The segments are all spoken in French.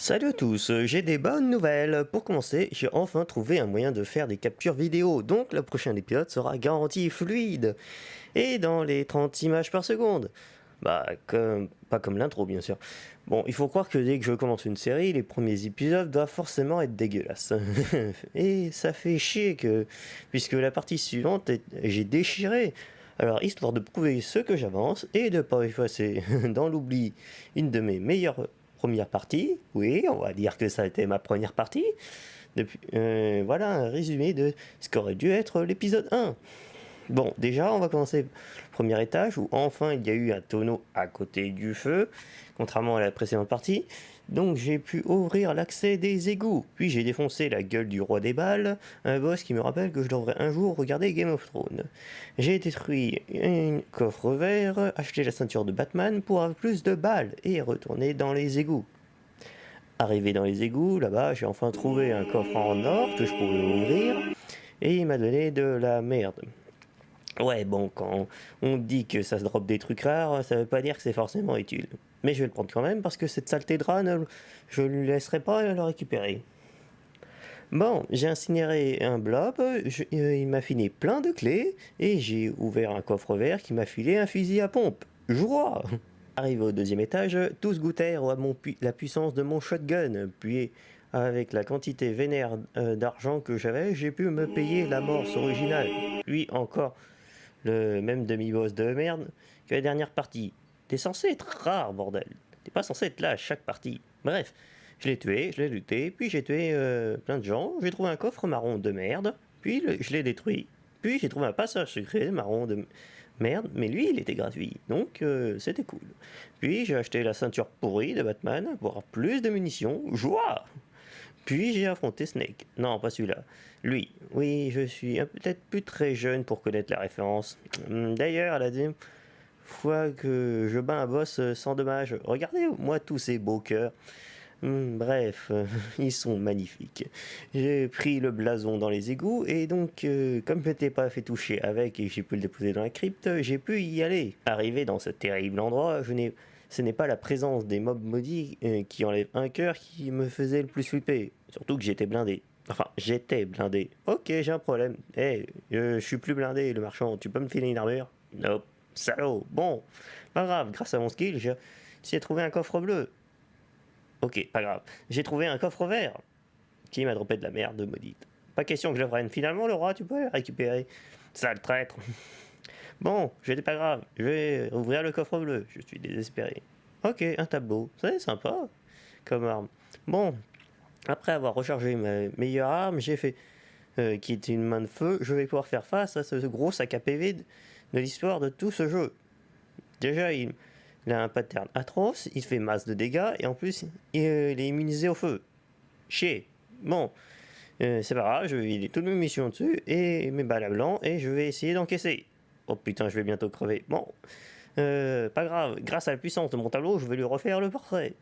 Salut à tous, j'ai des bonnes nouvelles. Pour commencer, j'ai enfin trouvé un moyen de faire des captures vidéo, donc le prochain épisode sera garanti fluide et dans les 30 images par seconde. Pas comme l'intro bien sûr. Bon, il faut croire que dès que je commence une série, les premiers épisodes doivent forcément être dégueulasses. Et ça fait chier puisque la partie suivante, j'ai déchiré. Alors, histoire de prouver ce que j'avance et de pas effacer dans l'oubli une de mes meilleures premières parties, oui, on va dire que ça a été ma première partie. Voilà un résumé de ce qu'aurait dû être l'épisode 1. Bon, déjà, on va commencer le premier étage où enfin il y a eu un tonneau à côté du feu, contrairement à la précédente partie. Donc j'ai pu ouvrir l'accès des égouts. Puis j'ai défoncé la gueule du roi des balles, un boss qui me rappelle que je devrais un jour regarder Game of Thrones. J'ai détruit un coffre vert, acheté la ceinture de Batman pour avoir plus de balles et retourné dans les égouts. Arrivé dans les égouts, là-bas, j'ai enfin trouvé un coffre en or que je pouvais ouvrir et il m'a donné de la merde. Ouais, bon, quand on dit que ça se drop des trucs rares, ça veut pas dire que c'est forcément utile. Mais je vais le prendre quand même parce que cette saleté de rat, je ne lui laisserai pas le récupérer. Bon, j'ai incinéré un blob, il m'a filé plein de clés et j'ai ouvert un coffre vert qui m'a filé un fusil à pompe. Joie! Arrivé au deuxième étage, tous goûtèrent à la puissance de mon shotgun, puis avec la quantité vénère d'argent que j'avais, j'ai pu me payer la morse originale. Puis encore le même demi-boss de merde que la dernière partie. T'es censé être rare, bordel. T'es pas censé être là à chaque partie. Bref, je l'ai tué, je l'ai lutté, puis j'ai tué plein de gens. J'ai trouvé un coffre marron de merde, puis je l'ai détruit. Puis j'ai trouvé un passage secret marron de merde, mais lui il était gratuit, donc c'était cool. Puis j'ai acheté la ceinture pourrie de Batman pour avoir plus de munitions. Joie! Puis j'ai affronté Snake. Non, pas celui-là. Lui. Oui, je suis peut-être plus très jeune pour connaître la référence. D'ailleurs, la deuxième fois que je bats un boss sans dommage, regardez-moi tous ces beaux cœurs. Bref, ils sont magnifiques. J'ai pris le blason dans les égouts et donc, comme je n'étais pas fait toucher avec et j'ai pu le déposer dans la crypte, j'ai pu y aller. Arrivé dans ce terrible endroit, ce n'est pas la présence des mobs maudits qui enlèvent un cœur qui me faisait le plus flipper. Surtout que j'étais blindé. Enfin, j'étais blindé. Ok, j'ai un problème. Hey, je suis plus blindé, le marchand. Tu peux me filer une armure? Nope. Salaud. Bon, pas grave, grâce à mon skill, j'ai trouvé un coffre bleu. Ok, pas grave. J'ai trouvé un coffre vert qui m'a droppé de la merde maudite. Pas question que je le prenne. Finalement, le roi, tu peux le récupérer. Sale traître. Bon, j'étais pas grave. Je vais ouvrir le coffre bleu. Je suis désespéré. Ok, un tableau. C'est sympa comme arme. Bon, après avoir rechargé ma meilleure arme, j'ai fait qui est une main de feu, je vais pouvoir faire face à ce gros sac à PV de l'histoire de tout ce jeu. Déjà, il a un pattern atroce, il fait masse de dégâts et en plus, il est immunisé au feu. Chier. Bon, c'est pas grave, je vais vider toutes mes missions dessus et mes balles à blanc et je vais essayer d'encaisser. Oh putain, je vais bientôt crever. Bon, pas grave, grâce à la puissance de mon tableau, je vais lui refaire le portrait.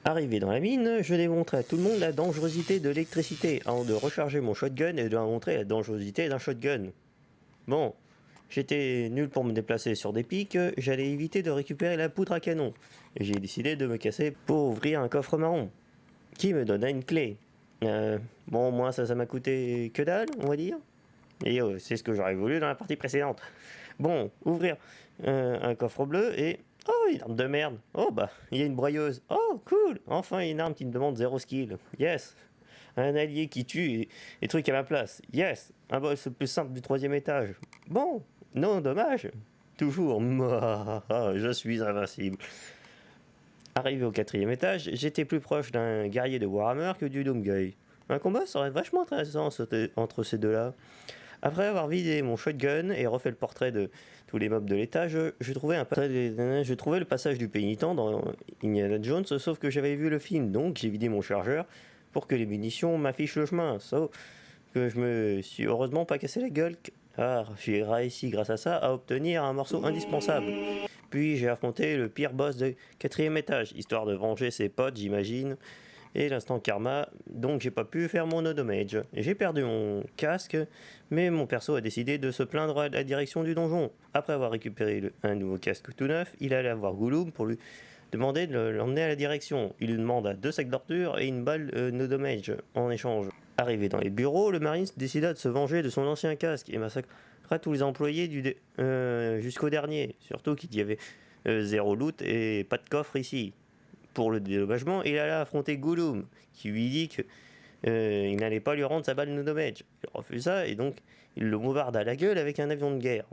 Arrivé dans la mine, je démontrais à tout le monde la dangerosité de l'électricité avant de recharger mon shotgun et de leur montrer la dangerosité d'un shotgun. Bon, j'étais nul pour me déplacer sur des pics, j'allais éviter de récupérer la poudre à canon. Et j'ai décidé de me casser pour ouvrir un coffre marron, qui me donna une clé. Bon, moi ça m'a coûté que dalle, on va dire. Et c'est ce que j'aurais voulu dans la partie précédente. Bon, ouvrir un coffre bleu et... Oh, une arme de merde. Oh, bah, il y a une broyeuse. Oh, cool. Enfin, une arme qui me demande 0 skill. Yes. Un allié qui tue et truc à ma place. Yes. Un boss plus simple du troisième étage. Bon, non, dommage. Toujours. Je suis invincible. Arrivé au quatrième étage, j'étais plus proche d'un guerrier de Warhammer que du Doomguy. Un combat serait vachement intéressant entre ces deux-là. Après avoir vidé mon shotgun et refait le portrait de tous les mobs de l'étage, je trouvais le passage du pénitent dans Indiana Jones, sauf que j'avais vu le film, donc j'ai vidé mon chargeur pour que les munitions m'affichent le chemin. Sauf que je me suis heureusement pas cassé la gueule, car j'ai réussi grâce à ça à obtenir un morceau indispensable. Puis j'ai affronté le pire boss de quatrième étage, histoire de venger ses potes, j'imagine. et l'instant karma, donc j'ai pas pu faire mon no damage. J'ai perdu mon casque, mais mon perso a décidé de se plaindre à la direction du donjon. Après avoir récupéré un nouveau casque tout neuf, il allait voir Gouloum pour lui demander de l'emmener à la direction. Il lui demanda 2 sacs d'ordures et une balle no damage en échange. Arrivé dans les bureaux, le Marines décida de se venger de son ancien casque et massacra tous les employés jusqu'au dernier. Surtout qu'il y avait 0 loot et pas de coffre ici. Pour le dédommagement, il alla affronter Gouloum, qui lui dit qu'il n'allait pas lui rendre sa balle no damage. Il refusa et donc il le bombarda à la gueule avec un avion de guerre.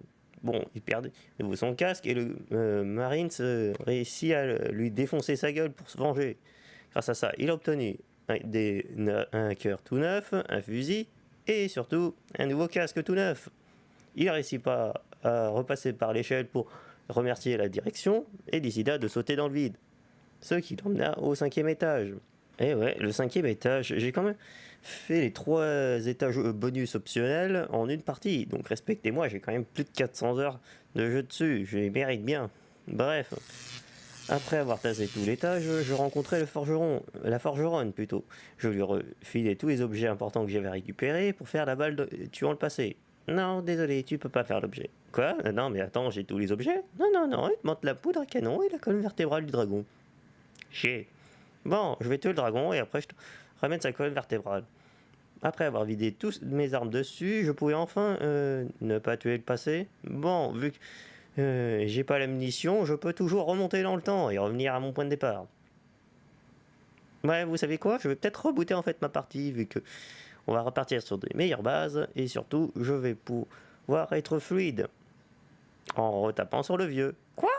Bon, il perdit de nouveau son casque et le Marines réussit à lui défoncer sa gueule pour se venger. Grâce à ça, il a obtenu un cœur tout neuf, un fusil et surtout un nouveau casque tout neuf. Il a réussi pas à repasser par l'échelle pour remercier la direction et décida de sauter dans le vide. Ce qui l'emmena au 5e étage. Et ouais, le 5e étage, j'ai quand même fait les 3 étages bonus optionnels en une partie. Donc respectez-moi, j'ai quand même plus de 400 heures de jeu dessus, je les mérite bien. Bref, après avoir tassé tout l'étage, je rencontrai la forgeronne plutôt. Je lui refilai tous les objets importants que j'avais récupérés pour faire la balle tuant le passé. Non, désolé, tu peux pas faire l'objet. Quoi? Non, mais attends, j'ai tous les objets? Non, non, non, il te manque la poudre à canon et la colonne vertébrale du dragon. Chier. Bon, je vais tuer le dragon et après je te ramène sa colonne vertébrale. Après avoir vidé toutes mes armes dessus, je pouvais enfin ne pas tuer le passé. Bon, vu que j'ai pas la munition, je peux toujours remonter dans le temps et revenir à mon point de départ. Ouais, vous savez quoi? Je vais peut-être rebooter en fait ma partie vu que on va repartir sur des meilleures bases et surtout je vais pouvoir être fluide en retapant sur le vieux. Quoi?